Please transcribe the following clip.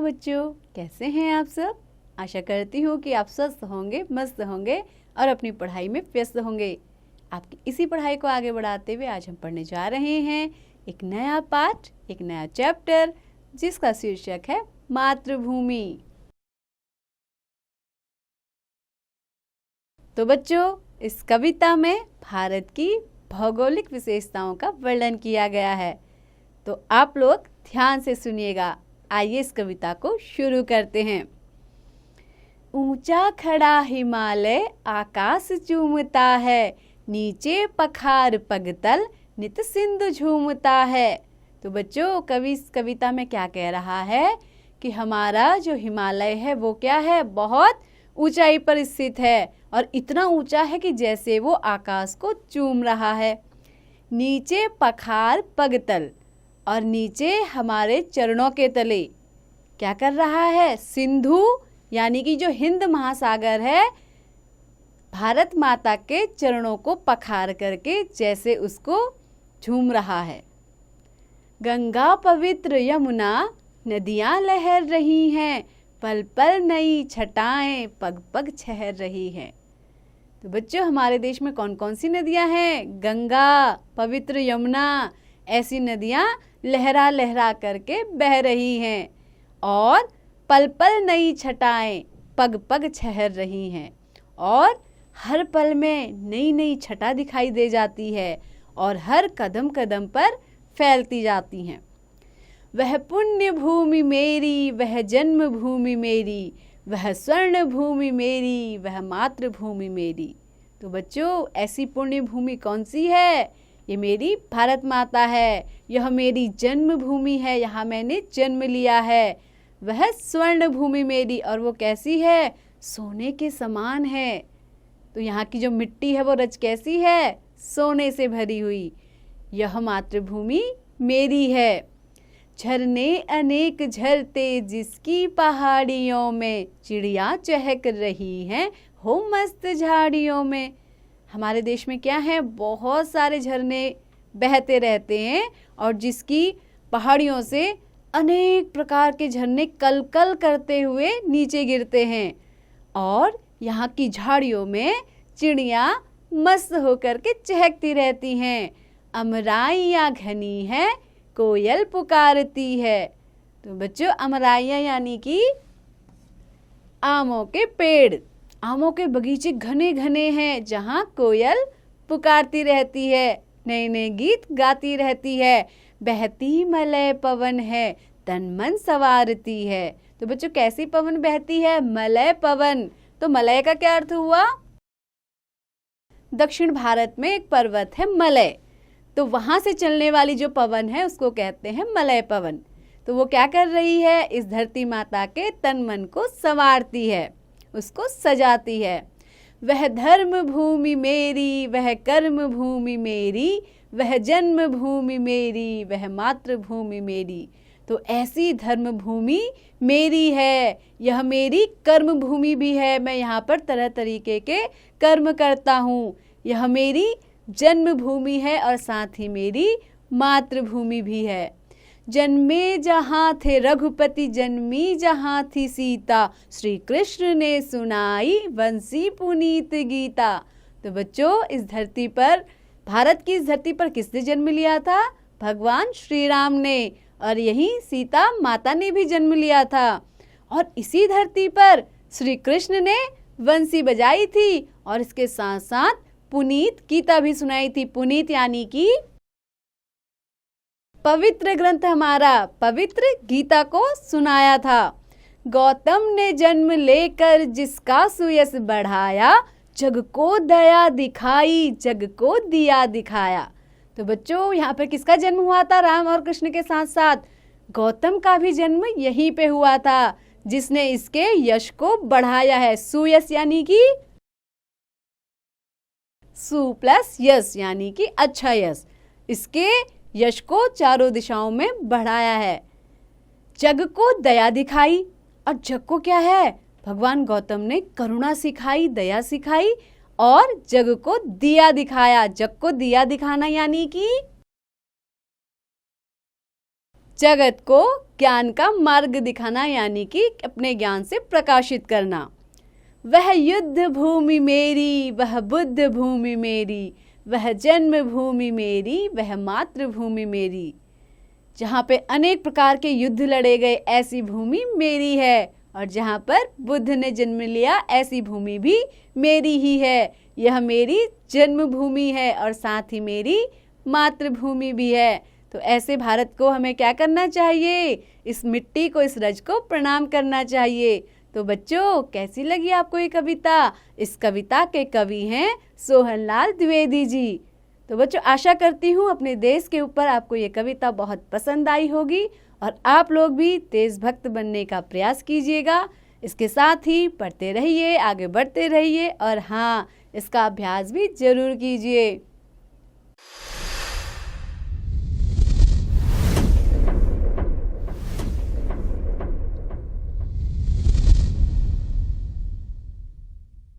बच्चों, कैसे हैं आप सब। आशा करती हूँ कि आप स्वस्थ होंगे, मस्त होंगे और अपनी पढ़ाई में व्यस्त होंगे। आपकी इसी पढ़ाई को आगे बढ़ाते हुए आज हम पढ़ने जा रहे हैं एक नया पाठ, एक नया चैप्टर, जिसका शीर्षक है मातृभूमि। तो बच्चों, इस कविता में भारत की भौगोलिक विशेषताओं का वर्णन किया गया है। तो आप लोग ध्यान से सुनिएगा। आइए इस कविता को शुरू करते हैं। ऊंचा खड़ा हिमालय आकाश चूमता है, नीचे पखार पगतल नित सिंधु झूमता है। तो बच्चों, कवि इस कविता में क्या कह रहा है कि हमारा जो हिमालय है वो क्या है, बहुत ऊंचाई पर स्थित है और इतना ऊंचा है कि जैसे वो आकाश को चूम रहा है। नीचे पखार पगतल, और नीचे हमारे चरणों के तले क्या कर रहा है, सिंधु यानी कि जो हिंद महासागर है, भारत माता के चरणों को पखार करके जैसे उसको झूम रहा है। गंगा पवित्र यमुना नदियां लहर रही हैं, पल पल नई छटाएं पग पग छहर रही हैं। तो बच्चों, हमारे देश में कौन कौन सी नदियां हैं? गंगा, पवित्र यमुना, ऐसी नदियां लहरा लहरा करके बह रही हैं और पल पल नई छटाएं पग पग छहर रही हैं, और हर पल में नई नई छटा दिखाई दे जाती है और हर कदम कदम पर फैलती जाती हैं। वह पुण्य भूमि मेरी, वह जन्म भूमि मेरी, वह स्वर्ण भूमि मेरी, वह मातृभूमि मेरी। तो बच्चों, ऐसी पुण्य भूमि कौन सी है? ये मेरी भारत माता है, यह मेरी जन्मभूमि है, यहाँ मैंने जन्म लिया है। वह स्वर्ण भूमि मेरी, और वो कैसी है? सोने के समान है। तो यहाँ की जो मिट्टी है वो रच कैसी है? सोने से भरी हुई। यह मातृभूमि मेरी है। झरने अनेक झरते जिसकी पहाड़ियों में, चिड़िया चहक रही हैं हो मस्त झाड़ियों में। हमारे देश में क्या है, बहुत सारे झरने बहते रहते हैं और जिसकी पहाड़ियों से अनेक प्रकार के झरने कल कल करते हुए नीचे गिरते हैं, और यहाँ की झाड़ियों में चिड़िया मस्त होकर के चहकती रहती हैं। अमराइयाँ घनी है, कोयल पुकारती है। तो बच्चों, अमराइयाँ यानी कि आमों के पेड़, आमों के बगीचे घने घने हैं जहाँ कोयल पुकारती रहती है, नए नए गीत गाती रहती है। बहती मलय पवन है, तन मन संवारती है। तो बच्चों, कैसी पवन बहती है? मलय पवन। तो मलय का क्या अर्थ हुआ? दक्षिण भारत में एक पर्वत है मलय, तो वहां से चलने वाली जो पवन है उसको कहते हैं मलय पवन। तो वो क्या कर रही है? इस धरती माता के तन मन को संवारती है, उसको सजाती है। वह धर्म भूमि मेरी, वह कर्म भूमि मेरी, वह जन्म भूमि मेरी, वह मातृभूमि मेरी। तो ऐसी धर्म भूमि मेरी है, यह मेरी कर्म भूमि भी है, मैं यहाँ पर तरह तरीके के कर्म करता हूँ। यह मेरी जन्मभूमि है और साथ ही मेरी मातृभूमि भी है। जन्मे जहाँ थे रघुपति, जन्मी जहाँ थी सीता, श्री कृष्ण ने सुनाई बंसी पुनीत गीता। तो बच्चों, इस धरती पर, भारत की इस धरती पर किसने जन्म लिया था? भगवान श्री राम ने, और यही सीता माता ने भी जन्म लिया था। और इसी धरती पर श्री कृष्ण ने बंसी बजाई थी और इसके साथ साथ पुनीत गीता भी सुनाई थी। पुनीत यानी कि पवित्र ग्रंथ, हमारा पवित्र गीता को सुनाया था। गौतम ने जन्म लेकर जिसका सुयश बढ़ाया, जग को दया दिखाई, जग को दिया दिखाया। तो बच्चों, यहाँ पर किसका जन्म हुआ था? राम और कृष्ण के साथ साथ गौतम का भी जन्म यहीं पे हुआ था, जिसने इसके यश को बढ़ाया है। सुयश यानी कि सु प्लस यश यानी कि अच्छा यश, इसके यश को चारों दिशाओं में बढ़ाया है। जग को दया दिखाई, और जग को क्या है? भगवान गौतम ने करुणा सिखाई, दया सिखाई और जग को दिया दिखाया। जग को दिया दिखाना यानी कि जगत को ज्ञान का मार्ग दिखाना, यानी कि अपने ज्ञान से प्रकाशित करना। वह युद्ध भूमि मेरी, वह बुद्ध भूमि मेरी, वह जन्म भूमि मेरी, वह मातृभूमि मेरी। जहाँ पे अनेक प्रकार के युद्ध लड़े गए, ऐसी भूमि मेरी है। और जहाँ पर बुद्ध ने जन्म लिया, ऐसी भूमि भी मेरी ही है। यह मेरी जन्मभूमि है और साथ ही मेरी मातृभूमि भी है। तो ऐसे भारत को हमें क्या करना चाहिए? इस मिट्टी को, इस रज को प्रणाम करना चाहिए। तो बच्चों, कैसी लगी आपको ये कविता? इस कविता के कवि हैं सोहनलाल द्विवेदी जी। तो बच्चों, आशा करती हूँ अपने देश के ऊपर आपको ये कविता बहुत पसंद आई होगी और आप लोग भी देशभक्त बनने का प्रयास कीजिएगा। इसके साथ ही पढ़ते रहिए, आगे बढ़ते रहिए और हाँ, इसका अभ्यास भी जरूर कीजिए।